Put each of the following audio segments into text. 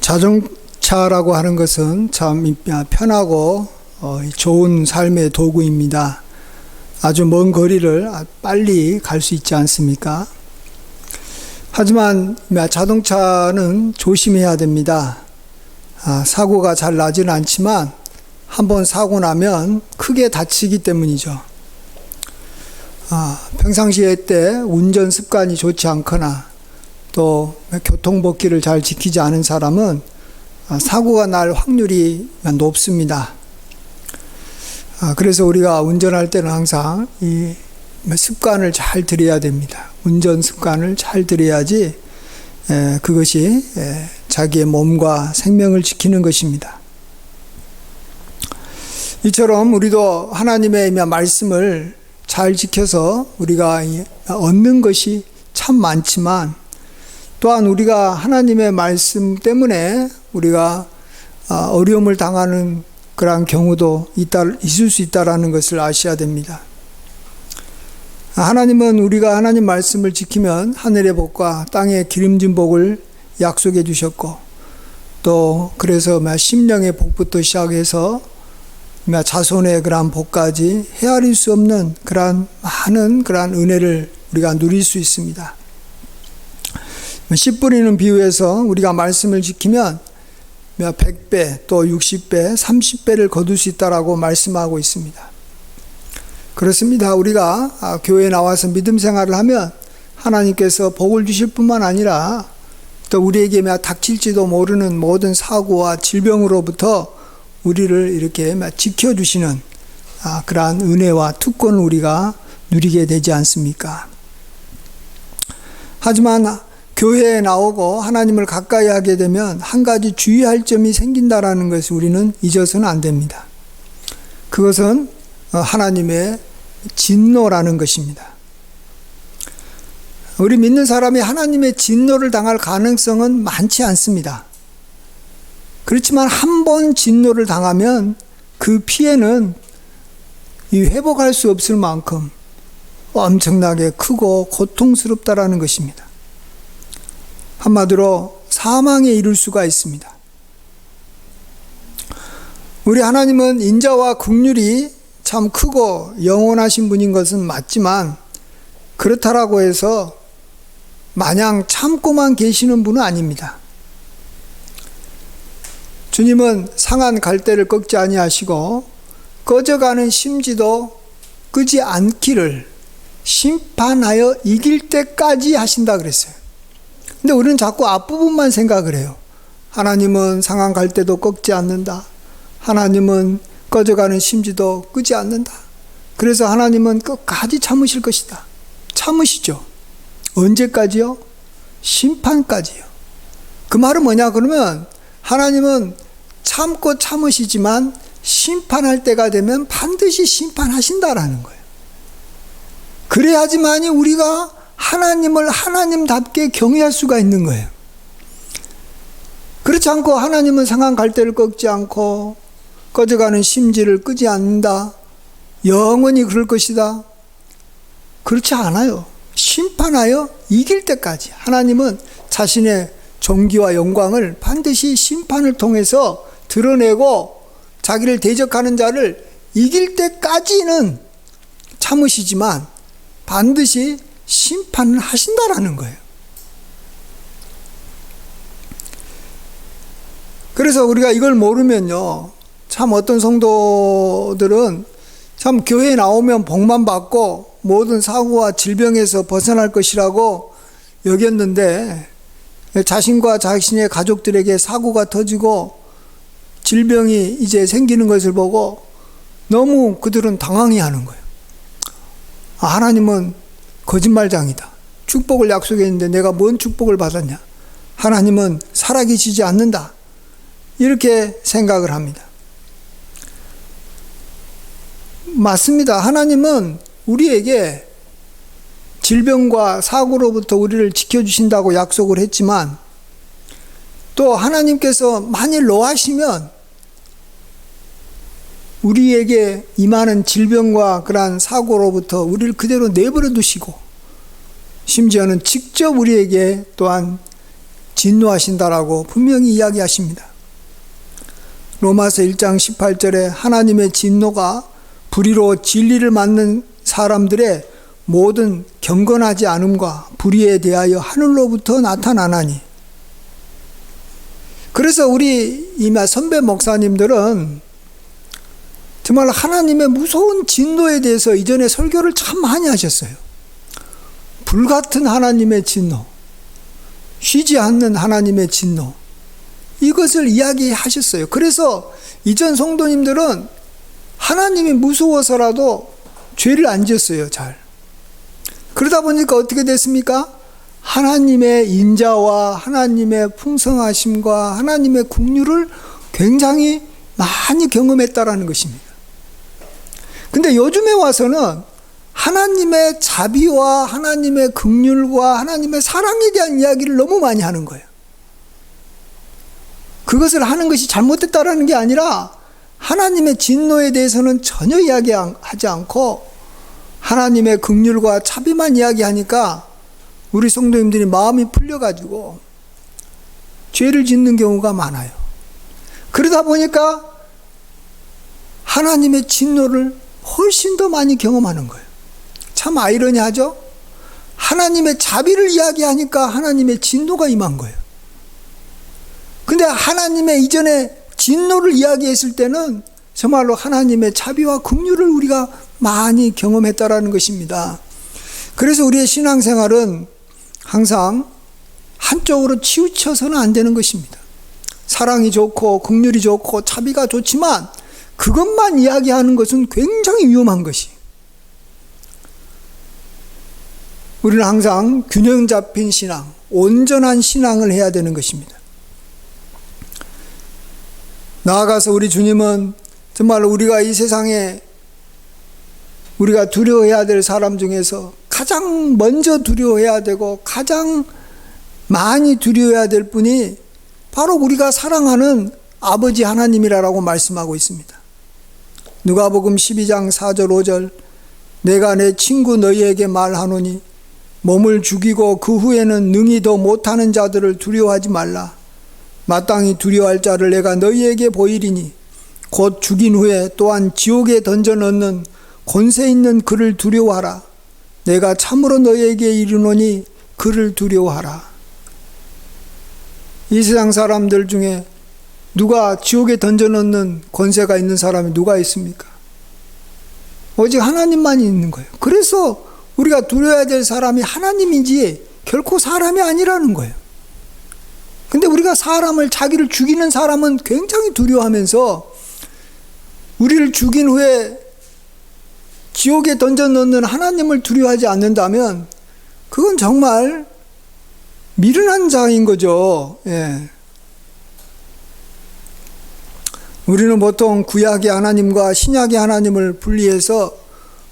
자동차라고 하는 것은 참 편하고 좋은 삶의 도구입니다. 아주 먼 거리를 빨리 갈 수 있지 않습니까? 하지만 자동차는 조심해야 됩니다. 사고가 잘 나지는 않지만 한번 사고 나면 크게 다치기 때문이죠. 평상시에 때 운전 습관이 좋지 않거나 또 교통법규를 잘 지키지 않은 사람은 사고가 날 확률이 높습니다. 그래서 우리가 운전할 때는 항상 이 습관을 잘 들여야 됩니다. 운전 습관을 잘 들여야지 그것이 자기의 몸과 생명을 지키는 것입니다. 이처럼 우리도 하나님의 말씀을 잘 지켜서 우리가 얻는 것이 참 많지만 또한 우리가 하나님의 말씀 때문에 우리가 어려움을 당하는 그러한 경우도 있을 수 있다는 것을 아셔야 됩니다. 하나님은 우리가 하나님 말씀을 지키면 하늘의 복과 땅의 기름진 복을 약속해 주셨고 또 그래서 심령의 복부터 시작해서 자손의 그러한 복까지 헤아릴 수 없는 그러한 많은 그러한 은혜를 우리가 누릴 수 있습니다. 씨 뿌리는 비유에서 우리가 말씀을 지키면 100배 또 60배 30배를 거둘 수 있다라고 말씀하고 있습니다. 그렇습니다. 우리가 교회에 나와서 믿음 생활을 하면 하나님께서 복을 주실 뿐만 아니라 또 우리에게 닥칠지도 모르는 모든 사고와 질병으로부터 우리를 이렇게 지켜주시는 그러한 은혜와 특권을 우리가 누리게 되지 않습니까? 하지만 교회에 나오고 하나님을 가까이 하게 되면 한 가지 주의할 점이 생긴다라는 것을 우리는 잊어서는 안 됩니다. 그것은 하나님의 진노라는 것입니다. 우리 믿는 사람이 하나님의 진노를 당할 가능성은 많지 않습니다. 그렇지만 한 번 진노를 당하면 그 피해는 회복할 수 없을 만큼 엄청나게 크고 고통스럽다라는 것입니다. 한마디로 사망에 이를 수가 있습니다. 우리 하나님은 인자와 긍휼이 참 크고 영원하신 분인 것은 맞지만 그렇다라고 해서 마냥 참고만 계시는 분은 아닙니다. 주님은 상한 갈대를 꺾지 아니하시고 꺼져가는 심지도 끄지 않기를 심판하여 이길 때까지 하신다 그랬어요. 근데 우리는 자꾸 앞부분만 생각을 해요. 하나님은 상한 갈대도 꺾지 않는다. 하나님은 꺼져가는 심지도 끄지 않는다. 그래서 하나님은 끝까지 참으실 것이다. 참으시죠. 언제까지요? 심판까지요. 그 말은 뭐냐 그러면 하나님은 참고 참으시지만 심판할 때가 되면 반드시 심판하신다라는 거예요. 그래야지만이 우리가 하나님을 하나님답게 경외할 수가 있는 거예요. 그렇지 않고 하나님은 상한 갈대를 꺾지 않고 꺼져가는 심지를 끄지 않는다. 영원히 그럴 것이다. 그렇지 않아요. 심판하여 이길 때까지 하나님은 자신의 존귀와 영광을 반드시 심판을 통해서 드러내고 자기를 대적하는 자를 이길 때까지는 참으시지만 반드시 심판을 하신다라는 거예요. 그래서 우리가 이걸 모르면요, 참 어떤 성도들은 참 교회에 나오면 복만 받고 모든 사고와 질병에서 벗어날 것이라고 여겼는데 자신과 자신의 가족들에게 사고가 터지고 질병이 이제 생기는 것을 보고 너무 그들은 당황해하는 거예요. 하나님은 거짓말장이다. 축복을 약속했는데 내가 뭔 축복을 받았냐? 하나님은 살아계시지 않는다. 이렇게 생각을 합니다. 맞습니다. 하나님은 우리에게 질병과 사고로부터 우리를 지켜주신다고 약속을 했지만 또 하나님께서 만일 노하시면 우리에게 임하는 질병과 그러한 사고로부터 우리를 그대로 내버려 두시고 심지어는 직접 우리에게 또한 진노하신다라고 분명히 이야기하십니다. 로마서 1장 18절에 하나님의 진노가 불의로 진리를 맡는 사람들의 모든 경건하지 않음과 불의에 대하여 하늘로부터 나타나나니. 그래서 우리 이마 선배 목사님들은 정말 하나님의 무서운 진노에 대해서 이전에 설교를 참 많이 하셨어요. 불같은 하나님의 진노, 쉬지 않는 하나님의 진노, 이것을 이야기하셨어요. 그래서 이전 성도님들은 하나님이 무서워서라도 죄를 안 지었어요, 잘. 그러다 보니까 어떻게 됐습니까? 하나님의 인자와 하나님의 풍성하심과 하나님의 긍휼을 굉장히 많이 경험했다라는 것입니다. 근데 요즘에 와서는 하나님의 자비와 하나님의 긍휼과 하나님의 사랑에 대한 이야기를 너무 많이 하는 거예요. 그것을 하는 것이 잘못됐다라는 게 아니라 하나님의 진노에 대해서는 전혀 이야기하지 않고 하나님의 긍휼과 자비만 이야기하니까 우리 성도님들이 마음이 풀려가지고 죄를 짓는 경우가 많아요. 그러다 보니까 하나님의 진노를 훨씬 더 많이 경험하는 거예요. 참 아이러니하죠? 하나님의 자비를 이야기하니까 하나님의 진노가 임한 거예요. 근데 하나님의 이전에 진노를 이야기했을 때는 정말로 하나님의 자비와 긍휼을 우리가 많이 경험했다라는 것입니다. 그래서 우리의 신앙생활은 항상 한쪽으로 치우쳐서는 안 되는 것입니다. 사랑이 좋고 긍휼이 좋고 자비가 좋지만 그것만 이야기하는 것은 굉장히 위험한 것이. 우리는 항상 균형 잡힌 신앙, 온전한 신앙을 해야 되는 것입니다. 나아가서 우리 주님은 정말 우리가 이 세상에 우리가 두려워해야 될 사람 중에서 가장 먼저 두려워해야 되고 가장 많이 두려워해야 될 분이 바로 우리가 사랑하는 아버지 하나님이라고 말씀하고 있습니다. 누가복음 12장 4절 5절 내가 내 친구 너희에게 말하노니 몸을 죽이고 그 후에는 능히 더 못하는 자들을 두려워하지 말라. 마땅히 두려워할 자를 내가 너희에게 보이리니 곧 죽인 후에 또한 지옥에 던져 넣는 권세 있는 그를 두려워하라. 내가 참으로 너희에게 이르노니 그를 두려워하라. 이 세상 사람들 중에 누가 지옥에 던져 넣는 권세가 있는 사람이 누가 있습니까? 오직 하나님만이 있는 거예요. 그래서 우리가 두려워해야 될 사람이 하나님이지 결코 사람이 아니라는 거예요. 근데 우리가 사람을, 자기를 죽이는 사람은 굉장히 두려워하면서 우리를 죽인 후에 지옥에 던져 넣는 하나님을 두려워하지 않는다면 그건 정말 미련한 자인 거죠. 예. 우리는 보통 구약의 하나님과 신약의 하나님을 분리해서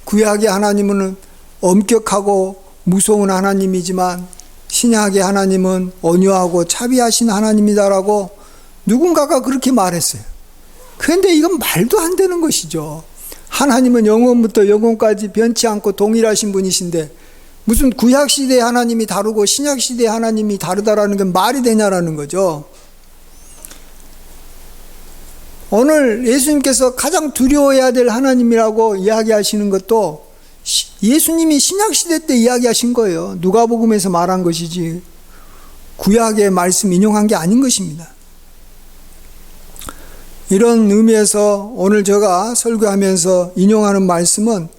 구약의 하나님은 엄격하고 무서운 하나님이지만 신약의 하나님은 온유하고 차비하신 하나님이다라고 누군가가 그렇게 말했어요. 그런데 이건 말도 안 되는 것이죠. 하나님은 영원부터 영원까지 변치 않고 동일하신 분이신데 무슨 구약시대의 하나님이 다르고 신약시대의 하나님이 다르다라는 게 말이 되냐라는 거죠. 오늘 예수님께서 가장 두려워해야 될 하나님이라고 이야기하시는 것도 예수님이 신약시대 때 이야기하신 거예요. 누가복음에서 말한 것이지 구약의 말씀 인용한 게 아닌 것입니다. 이런 의미에서 오늘 제가 설교하면서 인용하는 말씀은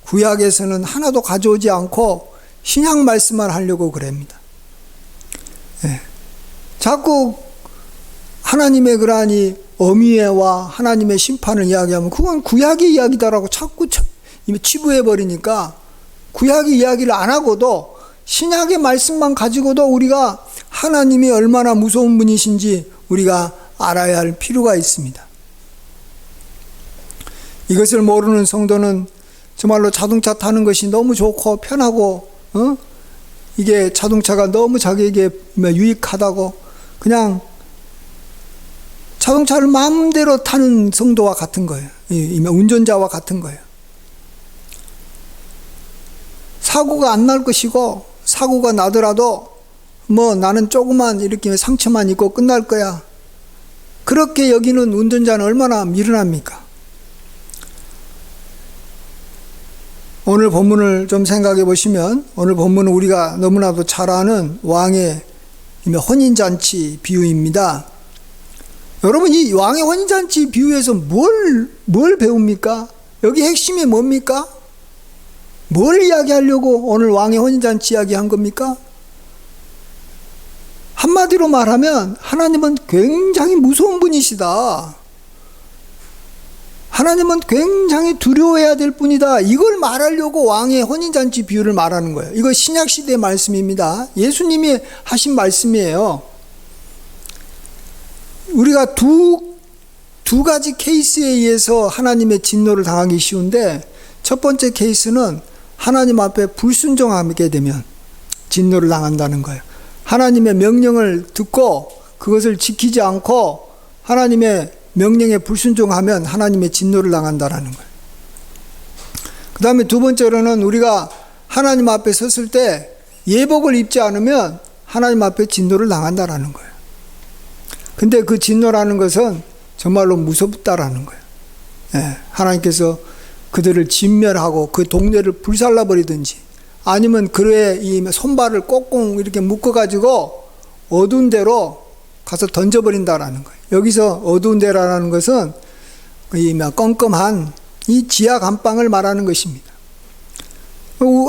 구약에서는 하나도 가져오지 않고 신약 말씀만 하려고 그럽니다. 예. 자꾸 하나님의 그러하니 어미애와 하나님의 심판을 이야기하면 그건 구약의 이야기다라고 자꾸 치부해버리니까 구약의 이야기를 안 하고도 신약의 말씀만 가지고도 우리가 하나님이 얼마나 무서운 분이신지 우리가 알아야 할 필요가 있습니다. 이것을 모르는 성도는 정말로 자동차 타는 것이 너무 좋고 편하고 이게 자동차가 너무 자기에게 유익하다고 그냥 자동차를 마음대로 타는 성도와 같은 거예요. 운전자와 같은 거예요. 사고가 안 날 것이고 사고가 나더라도 뭐 나는 조그만 이렇게 상처만 입고 끝날 거야. 그렇게 여기는 운전자는 얼마나 미련합니까? 오늘 본문을 좀 생각해 보시면, 오늘 본문은 우리가 너무나도 잘 아는 왕의 혼인잔치 비유입니다. 여러분, 이 왕의 혼인잔치 비유에서 뭘 배웁니까? 여기 핵심이 뭡니까? 뭘 이야기하려고 오늘 왕의 혼인잔치 이야기한 겁니까? 한마디로 말하면 하나님은 굉장히 무서운 분이시다. 하나님은 굉장히 두려워해야 될 분이다. 이걸 말하려고 왕의 혼인잔치 비유를 말하는 거예요. 이거 신약시대의 말씀입니다. 예수님이 하신 말씀이에요. 우리가 두 가지 케이스에 의해서 하나님의 진노를 당하기 쉬운데, 첫 번째 케이스는 하나님 앞에 불순종하게 되면 진노를 당한다는 거예요. 하나님의 명령을 듣고 그것을 지키지 않고 하나님의 명령에 불순종하면 하나님의 진노를 당한다는 거예요. 그 다음에 두 번째로는 우리가 하나님 앞에 섰을 때 예복을 입지 않으면 하나님 앞에 진노를 당한다는 거예요. 근데 그 진노라는 것은 정말로 무섭다라는 거예요. 예, 하나님께서 그들을 진멸하고 그 동네를 불살라버리든지, 아니면 그의 이 손발을 꼭꼭 이렇게 묶어가지고 어두운 데로 가서 던져버린다라는 거예요. 여기서 어두운 데라는 것은 이 껌껌한 이 지하 감방을 말하는 것입니다.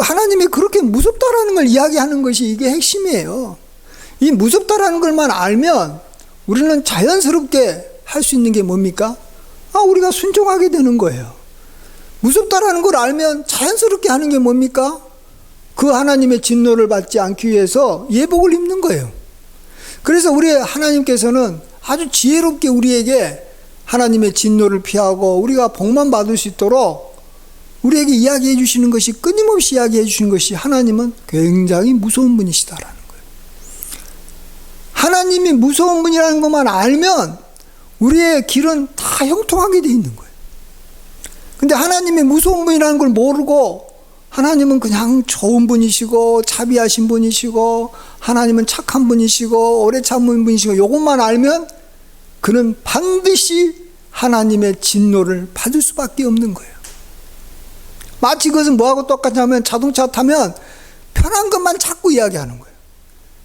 하나님이 그렇게 무섭다라는 걸 이야기하는 것이 이게 핵심이에요. 이 무섭다라는 것만 알면 우리는 자연스럽게 할 수 있는 게 뭡니까? 우리가 순종하게 되는 거예요. 무섭다라는 걸 알면 자연스럽게 하는 게 뭡니까? 그 하나님의 진노를 받지 않기 위해서 예복을 입는 거예요. 그래서 우리 하나님께서는 아주 지혜롭게 우리에게 하나님의 진노를 피하고 우리가 복만 받을 수 있도록 우리에게 이야기해 주시는 것이, 끊임없이 이야기해 주시는 것이, 하나님은 굉장히 무서운 분이시다라는 거예요. 하나님이 무서운 분이라는 것만 알면 우리의 길은 다 형통하게 돼 있는 거예요. 근데 하나님이 무서운 분이라는 걸 모르고 하나님은 그냥 좋은 분이시고 자비하신 분이시고 하나님은 착한 분이시고 오래 참은 분이시고, 이것만 알면 그는 반드시 하나님의 진노를 받을 수밖에 없는 거예요. 마치 그것은 뭐하고 똑같냐면, 자동차 타면 편한 것만 자꾸 이야기하는 거예요.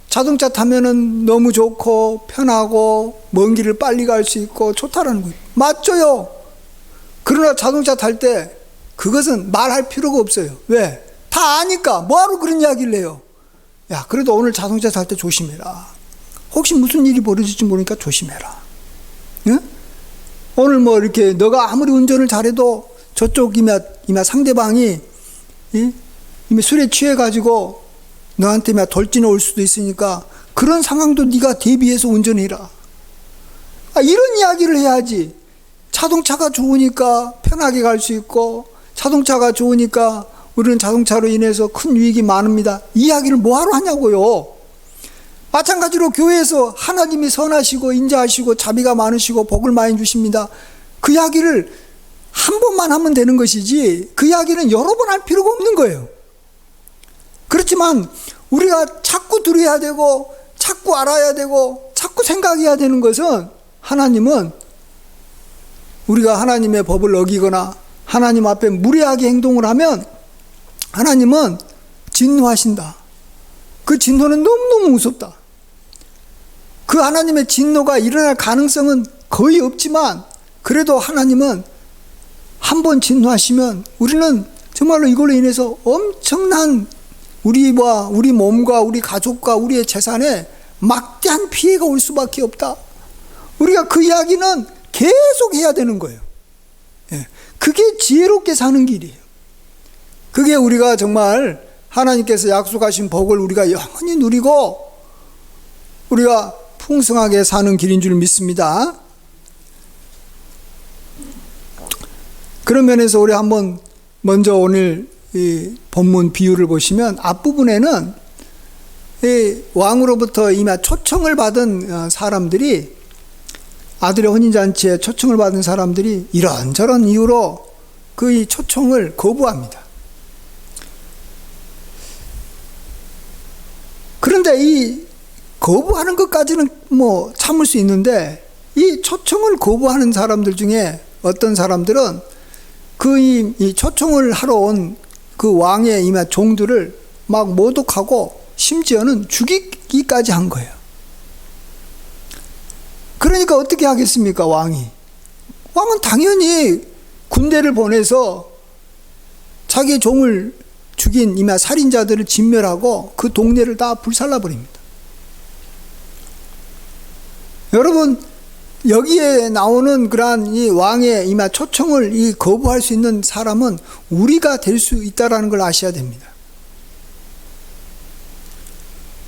자동차 타면은 너무 좋고 편하고 먼 길을 빨리 갈 수 있고 좋다라는 거예요. 맞죠요? 그러나 자동차 탈 때 그것은 말할 필요가 없어요. 왜? 다 아니까. 뭐하러 그런 이야기를 해요? 야, 그래도 오늘 자동차 탈 때 조심해라. 혹시 무슨 일이 벌어질지 모르니까 조심해라. 예? 오늘 뭐 이렇게 너가 아무리 운전을 잘해도 저쪽 이미 상대방이 이미 술에 취해가지고 너한테 돌진해 올 수도 있으니까 그런 상황도 네가 대비해서 운전해라. 이런 이야기를 해야지. 자동차가 좋으니까 편하게 갈 수 있고, 자동차가 좋으니까 우리는 자동차로 인해서 큰 유익이 많습니다. 이 이야기를 뭐하러 하냐고요. 마찬가지로 교회에서 하나님이 선하시고 인자하시고 자비가 많으시고 복을 많이 주십니다. 그 이야기를 한 번만 하면 되는 것이지 그 이야기는 여러 번 할 필요가 없는 거예요. 그렇지만 우리가 자꾸 들어야 되고 자꾸 알아야 되고 자꾸 생각해야 되는 것은, 하나님은 우리가 하나님의 법을 어기거나 하나님 앞에 무례하게 행동을 하면 하나님은 진노하신다. 그 진노는 너무너무 무섭다. 그 하나님의 진노가 일어날 가능성은 거의 없지만, 그래도 하나님은 한 번 진노하시면 우리는 정말로 이걸로 인해서 엄청난 우리와 우리 몸과 우리 가족과 우리의 재산에 막대한 피해가 올 수밖에 없다. 우리가 그 이야기는 계속 해야 되는 거예요. 그게 지혜롭게 사는 길이에요. 그게 우리가 정말 하나님께서 약속하신 복을 우리가 영원히 누리고 우리가 풍성하게 사는 길인 줄 믿습니다. 그런 면에서 우리 한번 먼저 오늘 이 본문 비유를 보시면, 앞부분에는 이 왕으로부터 이미 초청을 받은 사람들이, 아들의 혼인잔치에 초청을 받은 사람들이 이런저런 이유로 그 이 초청을 거부합니다. 그런데 이 거부하는 것까지는 뭐 참을 수 있는데, 이 초청을 거부하는 사람들 중에 어떤 사람들은 이 초청을 하러 온 그 왕의 이마 종들을 막 모독하고 심지어는 죽이기까지 한 거예요. 그러니까 어떻게 하겠습니까, 왕이? 왕은 당연히 군대를 보내서 자기 종을 죽인 이마 살인자들을 진멸하고 그 동네를 다 불살라버립니다. 여러분, 여기에 나오는 그러한 이 왕의 이마 초청을 거부할 수 있는 사람은 우리가 될 수 있다라는 걸 아셔야 됩니다.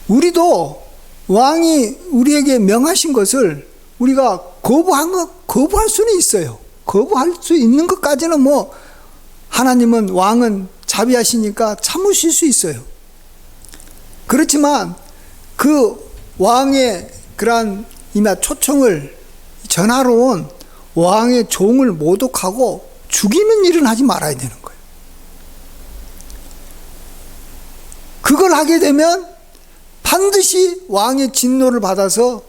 우리도 왕이 우리에게 명하신 것을 우리가 거부할 수는 있어요. 거부할 수 있는 것까지는 뭐 하나님은 왕은 자비하시니까 참으실 수 있어요. 그렇지만 그 왕의 그러한 이마 초청을 전하러 온 왕의 종을 모독하고 죽이는 일은 하지 말아야 되는 거예요. 그걸 하게 되면 반드시 왕의 진노를 받아서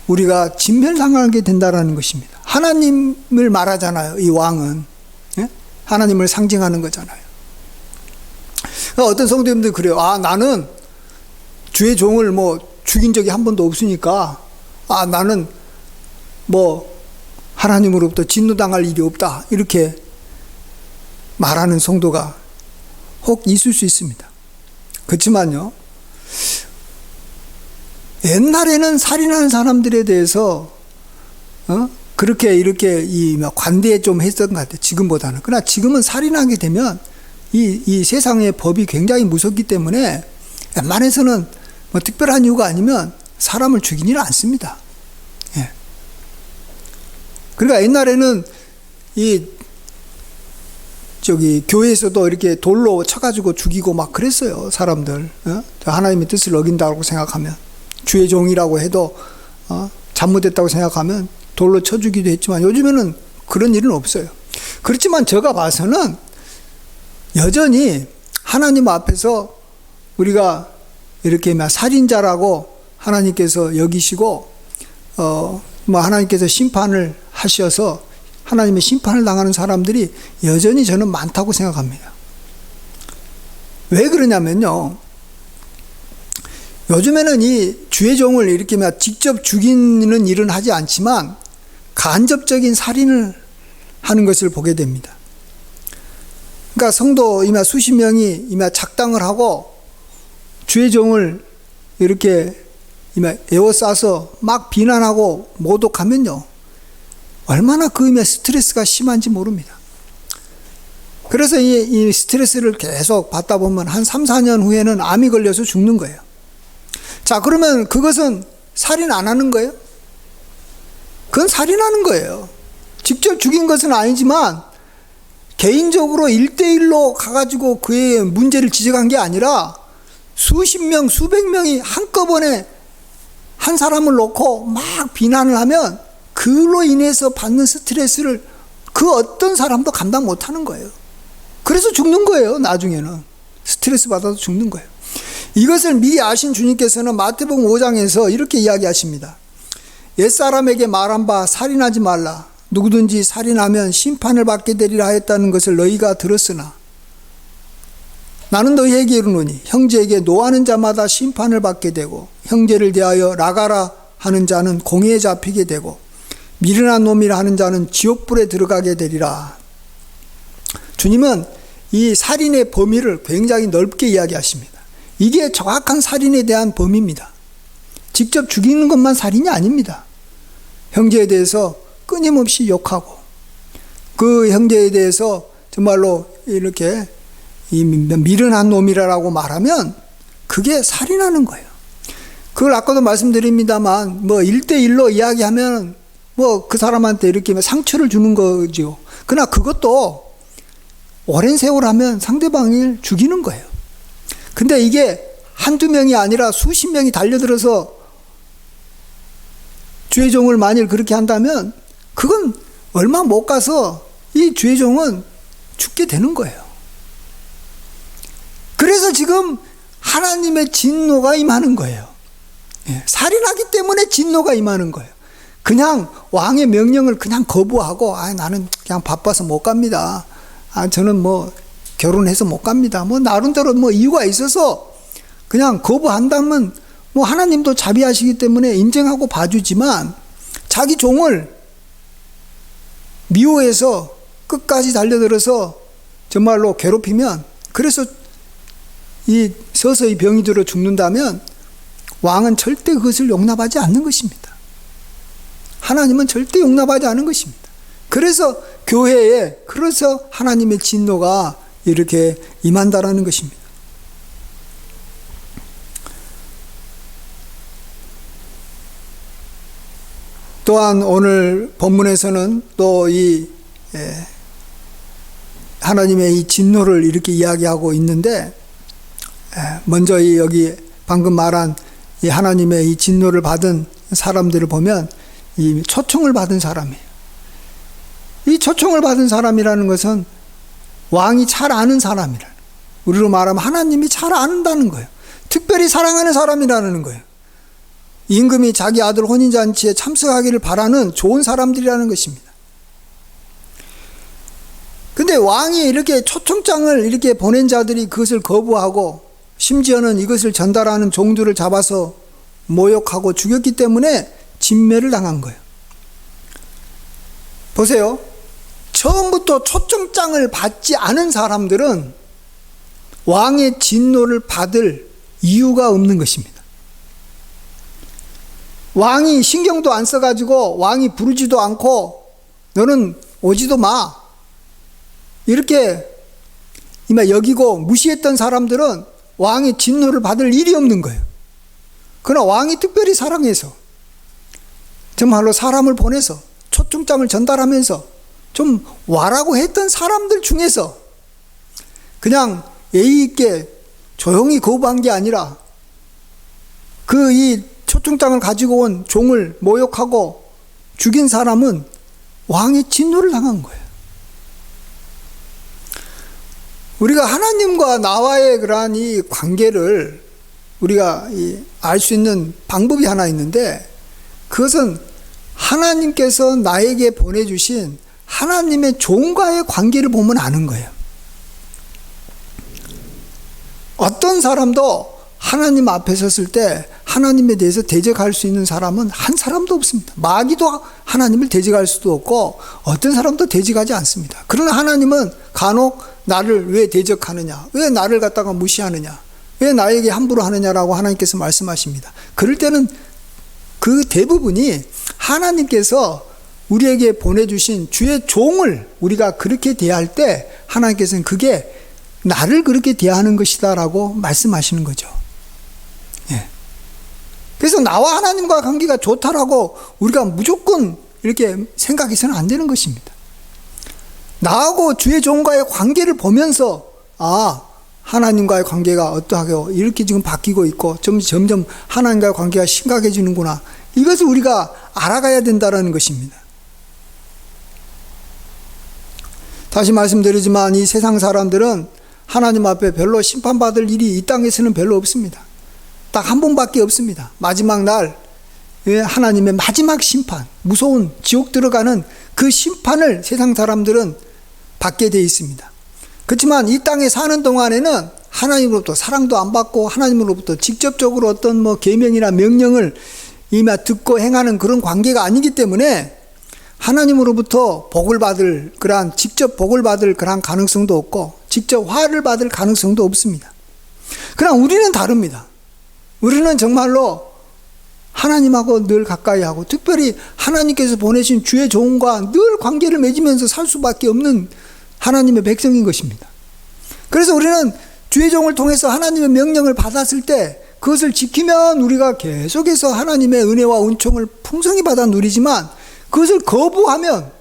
우리가 진멸당하게 된다는 것입니다. 하나님을 말하잖아요. 이 왕은 하나님을 상징하는 거잖아요. 어떤 성도님들 그래요. 나는 주의 종을 뭐 죽인 적이 한 번도 없으니까 나는 뭐 하나님으로부터 진노당할 일이 없다, 이렇게 말하는 성도가 혹 있을 수 있습니다. 그렇지만요, 옛날에는 살인하는 사람들에 대해서 그렇게 이렇게 관대에 좀 했던 것 같아요. 지금보다는. 그러나 지금은 살인하게 되면 이 세상의 법이 굉장히 무섭기 때문에 웬만해서는 뭐 특별한 이유가 아니면 사람을 죽이지는 않습니다. 예. 그러니까 옛날에는 교회에서도 이렇게 돌로 쳐가지고 죽이고 막 그랬어요, 사람들. 하나님의 뜻을 어긴다고 생각하면, 주의 종이라고 해도 잘못했다고 생각하면 돌로 쳐 죽이기도 했지만, 요즘에는 그런 일은 없어요. 그렇지만 제가 봐서는 여전히 하나님 앞에서 우리가 이렇게 살인자라고 하나님께서 여기시고 하나님께서 심판을 하셔서 하나님의 심판을 당하는 사람들이 여전히 저는 많다고 생각합니다. 왜 그러냐면요, 요즘에는 이 주의 종을 이렇게 직접 죽이는 일은 하지 않지만 간접적인 살인을 하는 것을 보게 됩니다. 그러니까 성도 수십 명이 작당을 하고 주의 종을 이렇게 에워싸서 막 비난하고 모독하면요, 얼마나 그 스트레스가 심한지 모릅니다. 그래서 이 스트레스를 계속 받다 보면 한 3, 4년 후에는 암이 걸려서 죽는 거예요. 자, 그러면 그것은 살인 안 하는 거예요? 그건 살인하는 거예요. 직접 죽인 것은 아니지만 개인적으로 1대1로 가가지고 그의 문제를 지적한 게 아니라 수십 명, 수백 명이 한꺼번에 한 사람을 놓고 막 비난을 하면 그로 인해서 받는 스트레스를 그 어떤 사람도 감당 못 하는 거예요. 그래서 죽는 거예요. 나중에는 스트레스 받아서 죽는 거예요. 이것을 미리 아신 주님께서는 마태복음 5장에서 이렇게 이야기하십니다. 옛사람에게 말한 바 살인하지 말라. 누구든지 살인하면 심판을 받게 되리라 하였다는 것을 너희가 들었으나 나는 너희에게 이르노니 형제에게 노하는 자마다 심판을 받게 되고 형제를 대하여 나가라 하는 자는 공회에 잡히게 되고 미련한 놈이라 하는 자는 지옥불에 들어가게 되리라. 주님은 이 살인의 범위를 굉장히 넓게 이야기하십니다. 이게 정확한 살인에 대한 범위입니다. 직접 죽이는 것만 살인이 아닙니다. 형제에 대해서 끊임없이 욕하고 그 형제에 대해서 정말로 이렇게 미련한 놈이라고 말하면 그게 살인하는 거예요. 그걸 아까도 말씀드립니다만 1대1로 이야기하면 그 사람한테 이렇게 상처를 주는 거죠. 그러나 그것도 오랜 세월 하면 상대방을 죽이는 거예요. 근데 이게 한두 명이 아니라 수십 명이 달려들어서 주의 종을 만일 그렇게 한다면 그건 얼마 못 가서 이 주의 종은 죽게 되는 거예요. 그래서 지금 하나님의 진노가 임하는 거예요. 살인하기 때문에 진노가 임하는 거예요. 그냥 왕의 명령을 그냥 거부하고 나는 그냥 바빠서 못 갑니다. 저는 뭐 결혼해서 못 갑니다. 뭐 나름대로 뭐 이유가 있어서 그냥 거부한다면 뭐 하나님도 자비하시기 때문에 인정하고 봐주지만 자기 종을 미워해서 끝까지 달려들어서 정말로 괴롭히면, 그래서 이 서서히 병이 들어 죽는다면 왕은 절대 그것을 용납하지 않는 것입니다. 하나님은 절대 용납하지 않은 것입니다. 그래서 교회에, 그래서 하나님의 진노가 이렇게 임한다라는 것입니다. 또한 오늘 본문에서는 또 이 하나님의 이 진노를 이렇게 이야기하고 있는데, 먼저 이 여기 방금 말한 이 하나님의 이 진노를 받은 사람들을 보면 이 초청을 받은 사람이에요. 이 초청을 받은 사람이라는 것은 왕이 잘 아는 사람이라, 우리로 말하면 하나님이 잘 안다는 거예요. 특별히 사랑하는 사람이라는 거예요. 임금이 자기 아들 혼인잔치에 참석하기를 바라는 좋은 사람들이라는 것입니다. 근데 왕이 이렇게 초청장을 이렇게 보낸 자들이 그것을 거부하고 심지어는 이것을 전달하는 종들을 잡아서 모욕하고 죽였기 때문에 진멸을 당한 거예요. 보세요. 처음부터 초청장을 받지 않은 사람들은 왕의 진노를 받을 이유가 없는 것입니다. 왕이 신경도 안 써가지고 왕이 부르지도 않고 너는 오지도 마, 이렇게 이마 여기고 무시했던 사람들은 왕의 진노를 받을 일이 없는 거예요. 그러나 왕이 특별히 사랑해서 정말로 사람을 보내서 초청장을 전달하면서 좀 와라고 했던 사람들 중에서 그냥 예의 있게 조용히 거부한 게 아니라 그 이 초청장을 가지고 온 종을 모욕하고 죽인 사람은 왕의 진노를 당한 거예요. 우리가 하나님과 나와의 그러한 이 관계를 우리가 알 수 있는 방법이 하나 있는데, 그것은 하나님께서 나에게 보내주신 하나님의 종과의 관계를 보면 아는 거예요. 어떤 사람도 하나님 앞에 섰을 때 하나님에 대해서 대적할 수 있는 사람은 한 사람도 없습니다. 마귀도 하나님을 대적할 수도 없고 어떤 사람도 대적하지 않습니다. 그러나 하나님은 간혹 나를 왜 대적하느냐, 왜 나를 갖다가 무시하느냐, 왜 나에게 함부로 하느냐라고 하나님께서 말씀하십니다. 그럴 때는 그 대부분이 하나님께서 우리에게 보내주신 주의 종을 우리가 그렇게 대할 때 하나님께서는 그게 나를 그렇게 대하는 것이다 라고 말씀하시는 거죠. 예. 그래서 나와 하나님과 관계가 좋다라고 우리가 무조건 이렇게 생각해서는 안 되는 것입니다. 나하고 주의 종과의 관계를 보면서 하나님과의 관계가 어떠하게 이렇게 지금 바뀌고 있고 점점 하나님과의 관계가 심각해지는구나, 이것을 우리가 알아가야 된다는 것입니다. 다시 말씀드리지만 이 세상 사람들은 하나님 앞에 별로 심판받을 일이 이 땅에서는 별로 없습니다. 딱 한 번밖에 없습니다. 마지막 날 하나님의 마지막 심판, 무서운 지옥 들어가는 그 심판을 세상 사람들은 받게 되어 있습니다. 그렇지만 이 땅에 사는 동안에는 하나님으로부터 사랑도 안 받고 하나님으로부터 직접적으로 어떤 계명이나 명령을 이미 듣고 행하는 그런 관계가 아니기 때문에 하나님으로부터 복을 받을 그러한 직접 복을 받을 그러한 가능성도 없고 직접 화를 받을 가능성도 없습니다. 그러나 우리는 다릅니다. 우리는 정말로 하나님하고 늘 가까이 하고 특별히 하나님께서 보내신 주의 종과 늘 관계를 맺으면서 살 수밖에 없는 하나님의 백성인 것입니다. 그래서 우리는 주의 종을 통해서 하나님의 명령을 받았을 때 그것을 지키면 우리가 계속해서 하나님의 은혜와 은총을 풍성히 받아 누리지만, 그것을 거부하면,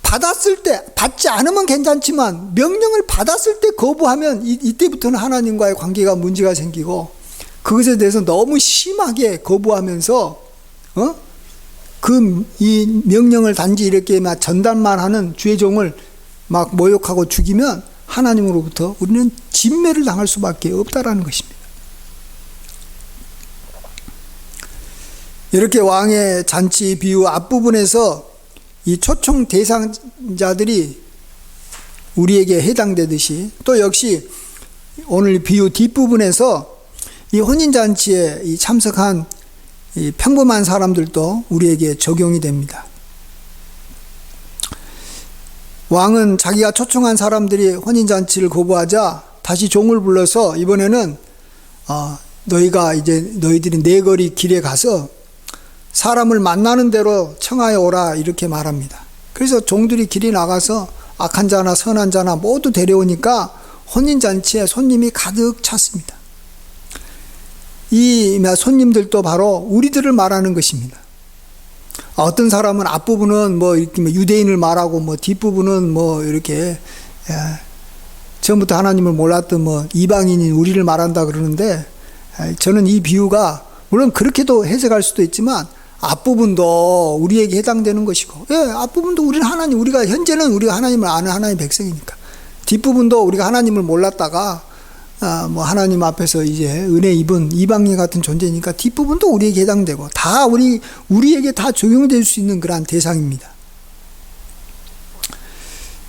받았을 때, 받지 않으면 괜찮지만 명령을 받았을 때 거부하면 이때부터는 하나님과의 관계가 문제가 생기고, 그것에 대해서 너무 심하게 거부하면서 이 명령을 단지 이렇게 막 전달만 하는 주의 종을 막 모욕하고 죽이면 하나님으로부터 우리는 진멸을 당할 수밖에 없다라는 것입니다. 이렇게 왕의 잔치 비유 앞부분에서 이 초청 대상자들이 우리에게 해당되듯이, 또 역시 오늘 비유 뒷부분에서 이 혼인잔치에 이 참석한 이 평범한 사람들도 우리에게 적용이 됩니다. 왕은 자기가 초청한 사람들이 혼인잔치를 거부하자 다시 종을 불러서 이번에는 너희들이 네거리 길에 가서 사람을 만나는 대로 청하여 오라, 이렇게 말합니다. 그래서 종들이 길에 나가서 악한 자나 선한 자나 모두 데려오니까 혼인잔치에 손님이 가득 찼습니다. 이 손님들도 바로 우리들을 말하는 것입니다. 어떤 사람은 앞부분은 이렇게 유대인을 말하고 뒷부분은 이렇게 처음부터 하나님을 몰랐던 이방인인 우리를 말한다 그러는데, 저는 이 비유가 물론 그렇게도 해석할 수도 있지만 앞부분도 우리에게 해당되는 것이고, 앞부분도 우리가 현재는 우리가 하나님을 아는 하나님의 백성이니까, 뒷부분도 우리가 하나님을 몰랐다가 하나님 앞에서 이제 은혜 입은 이방인 같은 존재니까 뒷부분도 우리에게 해당되고, 다 우리에게 다 적용될 수 있는 그러한 대상입니다.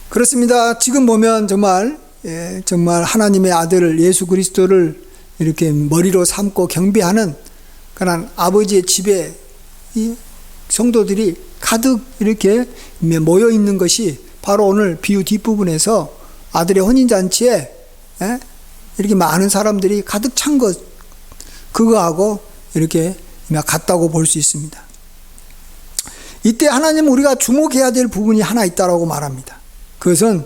그렇습니다. 지금 보면 정말 하나님의 아들 예수 그리스도를 이렇게 머리로 삼고 경배하는 그런 아버지의 집에 이 성도들이 가득 이렇게 모여 있는 것이 바로 오늘 비유 뒷부분에서 아들의 혼인잔치에 이렇게 많은 사람들이 가득 찬 것, 그거하고 이렇게 같다고 볼 수 있습니다. 이때 하나님은 우리가 주목해야 될 부분이 하나 있다라고 말합니다. 그것은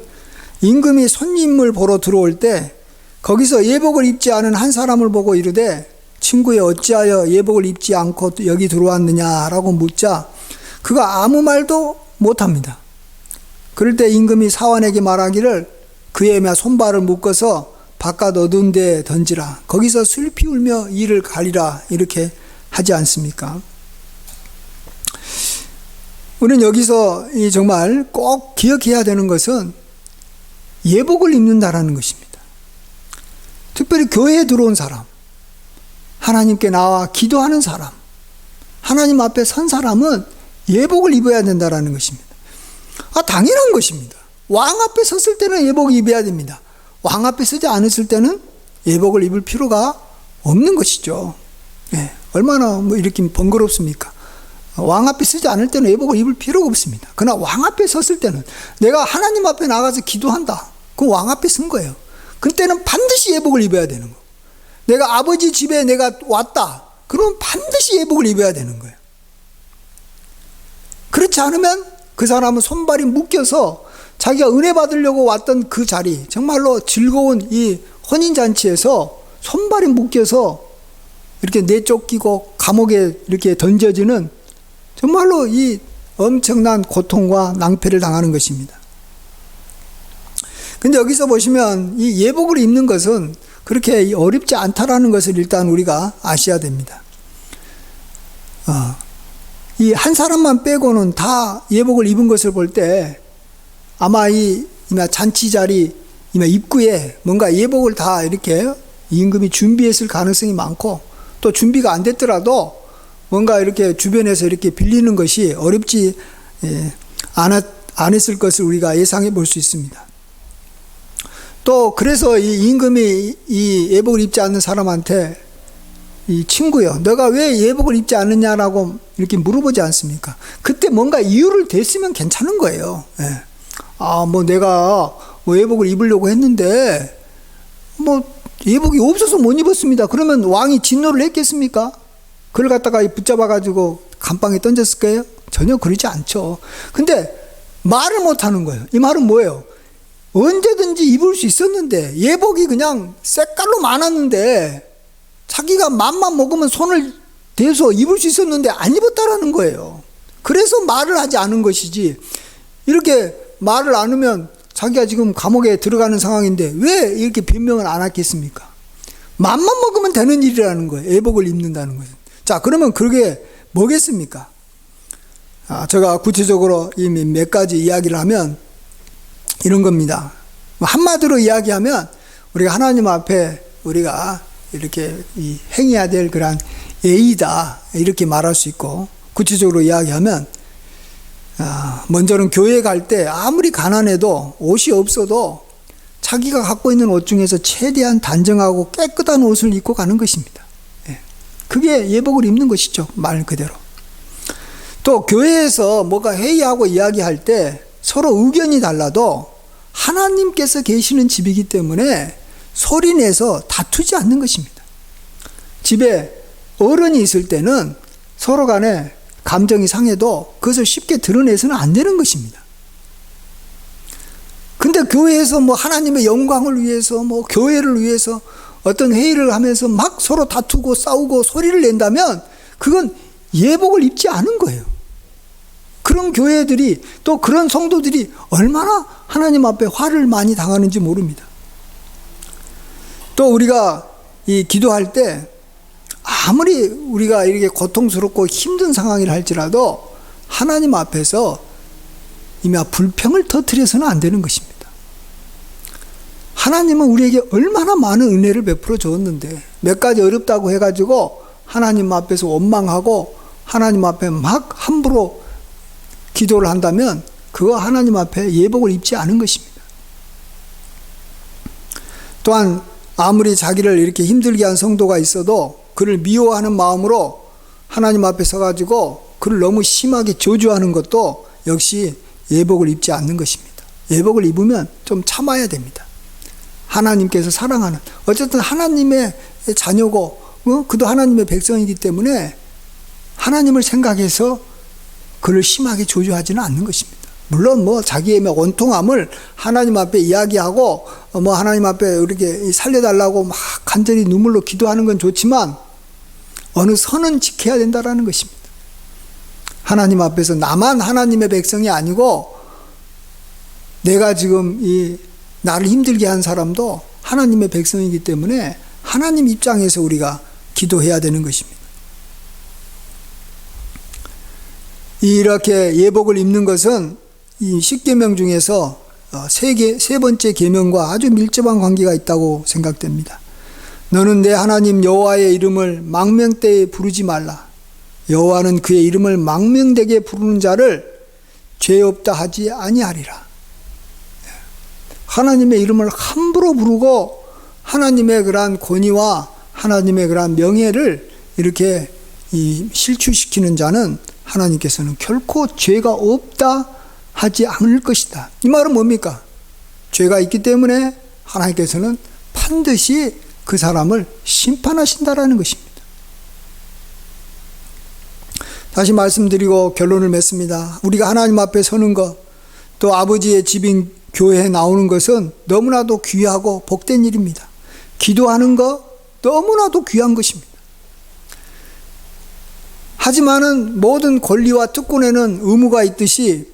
임금이 손님을 보러 들어올 때 거기서 예복을 입지 않은 한 사람을 보고 이르되 친구여 어찌하여 예복을 입지 않고 여기 들어왔느냐라고 묻자 그가 아무 말도 못합니다. 그럴 때 임금이 사환에게 말하기를 그의 손발을 묶어서 바깥 어두운 데에 던지라, 거기서 슬피 울며 이를 가리라, 이렇게 하지 않습니까? 우리는 여기서 정말 꼭 기억해야 되는 것은 예복을 입는다라는 것입니다. 특별히 교회에 들어온 사람, 하나님께 나와 기도하는 사람, 하나님 앞에 선 사람은 예복을 입어야 된다라는 것입니다. 당연한 것입니다. 왕 앞에 섰을 때는 예복을 입어야 됩니다. 왕 앞에 서지 않았을 때는 예복을 입을 필요가 없는 것이죠. 얼마나 이렇게 번거롭습니까? 왕 앞에 서지 않을 때는 예복을 입을 필요가 없습니다. 그러나 왕 앞에 섰을 때는 내가 하나님 앞에 나가서 기도한다, 그 왕 앞에 선 거예요. 그때는 반드시 예복을 입어야 되는 거예요. 내가 아버지 집에 내가 왔다, 그러면 반드시 예복을 입어야 되는 거예요. 그렇지 않으면 그 사람은 손발이 묶여서 자기가 은혜 받으려고 왔던 그 자리, 정말로 즐거운 이 혼인잔치에서 손발이 묶여서 이렇게 내쫓기고 감옥에 이렇게 던져지는 정말로 이 엄청난 고통과 낭패를 당하는 것입니다. 근데 여기서 보시면 이 예복을 입는 것은 그렇게 어렵지 않다라는 것을 일단 우리가 아셔야 됩니다. 이 한 사람만 빼고는 다 예복을 입은 것을 볼 때 아마 이 잔치 자리 입구에 뭔가 예복을 다 이렇게 임금이 준비했을 가능성이 많고, 또 준비가 안 됐더라도 뭔가 이렇게 주변에서 이렇게 빌리는 것이 어렵지 않았을 것을 우리가 예상해 볼 수 있습니다. 또 그래서 이 임금이 이 예복을 입지 않는 사람한테 이 친구요, 너가 왜 예복을 입지 않느냐라고 이렇게 물어보지 않습니까? 그때 뭔가 이유를 댔으면 괜찮은 거예요. 내가 예복을 입으려고 했는데 예복이 없어서 못 입었습니다. 그러면 왕이 진노를 했겠습니까? 그걸 갖다가 붙잡아가지고 감방에 던졌을 거예요? 전혀 그러지 않죠. 근데 말을 못 하는 거예요. 이 말은 뭐예요? 언제든지 입을 수 있었는데, 예복이 그냥 색깔로 많았는데 자기가 맘만 먹으면 손을 대서 입을 수 있었는데 안 입었다라는 거예요. 그래서 말을 하지 않은 것이지, 이렇게 말을 안 하면 자기가 지금 감옥에 들어가는 상황인데 왜 이렇게 변명을 안 했겠습니까? 맘만 먹으면 되는 일이라는 거예요. 예복을 입는다는 것은. 자, 그러면 그게 뭐겠습니까? 제가 구체적으로 이미 몇 가지 이야기를 하면 이런 겁니다. 한마디로 이야기하면 우리가 하나님 앞에 우리가 이렇게 행해야 될 그런 예의다 이렇게 말할 수 있고, 구체적으로 이야기하면 먼저는 교회 갈 때 아무리 가난해도 옷이 없어도 자기가 갖고 있는 옷 중에서 최대한 단정하고 깨끗한 옷을 입고 가는 것입니다. 그게 예복을 입는 것이죠, 말 그대로. 또 교회에서 뭐가 회의하고 이야기할 때 서로 의견이 달라도 하나님께서 계시는 집이기 때문에 소리내서 다투지 않는 것입니다. 집에 어른이 있을 때는 서로 간에 감정이 상해도 그것을 쉽게 드러내서는 안 되는 것입니다. 근데 교회에서 뭐 하나님의 영광을 위해서 뭐 교회를 위해서 어떤 회의를 하면서 막 서로 다투고 싸우고 소리를 낸다면 그건 예복을 입지 않은 거예요. 그런 교회들이 또 그런 성도들이 얼마나 하나님 앞에 화를 많이 당하는지 모릅니다. 또 우리가 이 기도할 때 아무리 우리가 이렇게 고통스럽고 힘든 상황이라 할지라도 하나님 앞에서 이미 불평을 터뜨려서는 안 되는 것입니다. 하나님은 우리에게 얼마나 많은 은혜를 베풀어 주었는데 몇 가지 어렵다고 해가지고 하나님 앞에서 원망하고 하나님 앞에 막 함부로 기도를 한다면 그거 하나님 앞에 예복을 입지 않은 것입니다. 또한 아무리 자기를 이렇게 힘들게 한 성도가 있어도 그를 미워하는 마음으로 하나님 앞에 서가지고 그를 너무 심하게 저주하는 것도 역시 예복을 입지 않는 것입니다. 예복을 입으면 좀 참아야 됩니다. 하나님께서 사랑하는, 어쨌든 하나님의 자녀고 그도 하나님의 백성이기 때문에 하나님을 생각해서 그를 심하게 조주하지는 않는 것입니다. 물론 뭐 자기의 원통함을 하나님 앞에 이야기하고 뭐 하나님 앞에 이렇게 살려달라고 막 간절히 눈물로 기도하는 건 좋지만 어느 선은 지켜야 된다라는 것입니다. 하나님 앞에서 나만 하나님의 백성이 아니고 내가 지금 나를 힘들게 한 사람도 하나님의 백성이기 때문에 하나님 입장에서 우리가 기도해야 되는 것입니다. 이렇게 예복을 입는 것은 이 10계명 중에서 세 번째 계명과 아주 밀접한 관계가 있다고 생각됩니다. 너는 내 하나님 여호와의 이름을 망명되에 부르지 말라. 여호와는 그의 이름을 망명되게 부르는 자를 죄 없다 하지 아니하리라. 하나님의 이름을 함부로 부르고 하나님의 그러한 권위와 하나님의 그러한 명예를 이렇게 실추시키는 자는 하나님께서는 결코 죄가 없다 하지 않을 것이다. 이 말은 뭡니까? 죄가 있기 때문에 하나님께서는 반드시 그 사람을 심판하신다라는 것입니다. 다시 말씀드리고 결론을 맺습니다. 우리가 하나님 앞에 서는 것, 또 아버지의 집인 교회에 나오는 것은 너무나도 귀하고 복된 일입니다. 기도하는 것 너무나도 귀한 것입니다. 하지만은 모든 권리와 특권에는 의무가 있듯이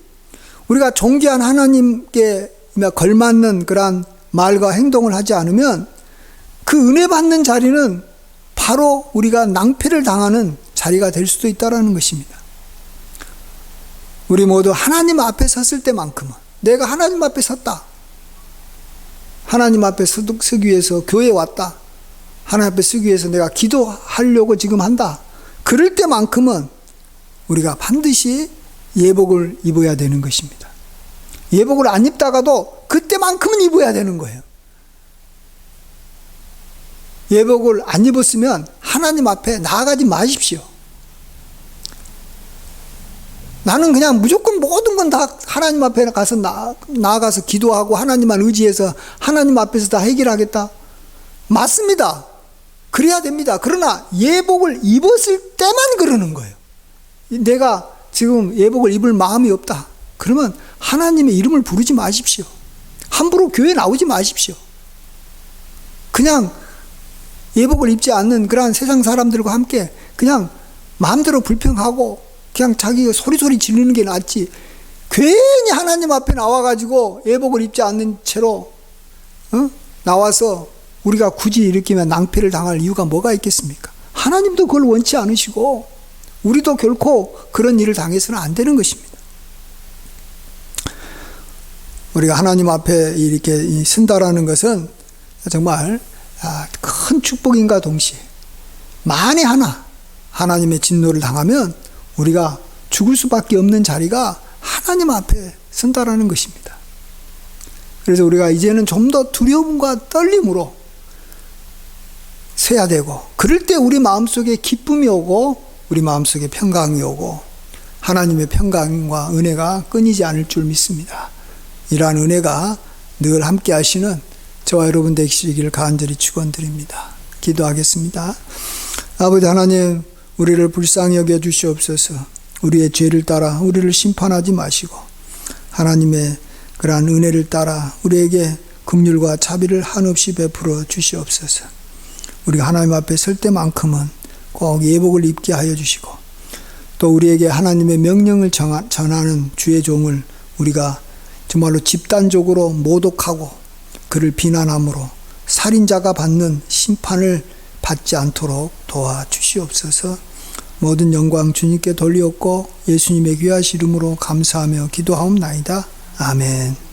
우리가 존귀한 하나님께 걸맞는 그러한 말과 행동을 하지 않으면 그 은혜 받는 자리는 바로 우리가 낭패를 당하는 자리가 될 수도 있다는 것입니다. 우리 모두 하나님 앞에 섰을 때만큼은 내가 하나님 앞에 섰다. 하나님 앞에 서기 위해서 교회에 왔다. 하나님 앞에 서기 위해서 내가 기도하려고 지금 한다. 그럴 때만큼은 우리가 반드시 예복을 입어야 되는 것입니다. 예복을 안 입다가도 그때만큼은 입어야 되는 거예요. 예복을 안 입었으면 하나님 앞에 나아가지 마십시오. 나는 그냥 무조건 모든 건 다 하나님 앞에 가서 나아가서 기도하고 하나님만 의지해서 하나님 앞에서 다 해결하겠다. 맞습니다. 그래야 됩니다. 그러나 예복을 입었을 때만 그러는 거예요. 내가 지금 예복을 입을 마음이 없다. 그러면 하나님의 이름을 부르지 마십시오. 함부로 교회 나오지 마십시오. 그냥 예복을 입지 않는 그러한 세상 사람들과 함께 그냥 마음대로 불평하고 그냥 자기가 소리소리 지르는 게 낫지, 괜히 하나님 앞에 나와가지고 예복을 입지 않는 채로 나와서 우리가 굳이 일으키면 낭패를 당할 이유가 뭐가 있겠습니까? 하나님도 그걸 원치 않으시고 우리도 결코 그런 일을 당해서는 안 되는 것입니다. 우리가 하나님 앞에 이렇게 쓴다라는 것은 정말 큰 축복인가 동시에 만에 하나 하나님의 진노를 당하면 우리가 죽을 수밖에 없는 자리가 하나님 앞에 선다라는 것입니다. 그래서 우리가 이제는 좀 더 두려움과 떨림으로 서야 되고, 그럴 때 우리 마음속에 기쁨이 오고 우리 마음속에 평강이 오고 하나님의 평강과 은혜가 끊이지 않을 줄 믿습니다. 이러한 은혜가 늘 함께 하시는 저와 여러분 되시기를 간절히 축원드립니다. 기도하겠습니다. 아버지 하나님, 우리를 불쌍히 여겨 주시옵소서. 우리의 죄를 따라 우리를 심판하지 마시고 하나님의 그러한 은혜를 따라 우리에게 긍휼과 자비를 한없이 베풀어 주시옵소서. 우리가 하나님 앞에 설 때만큼은 꼭 예복을 입게 하여 주시고, 또 우리에게 하나님의 명령을 전하는 주의 종을 우리가 정말로 집단적으로 모독하고 그를 비난함으로 살인자가 받는 심판을 받지 않도록 도와주시옵소서. 모든 영광 주님께 돌리옵고 예수님의 귀하신 이름으로 감사하며 기도하옵나이다. 아멘.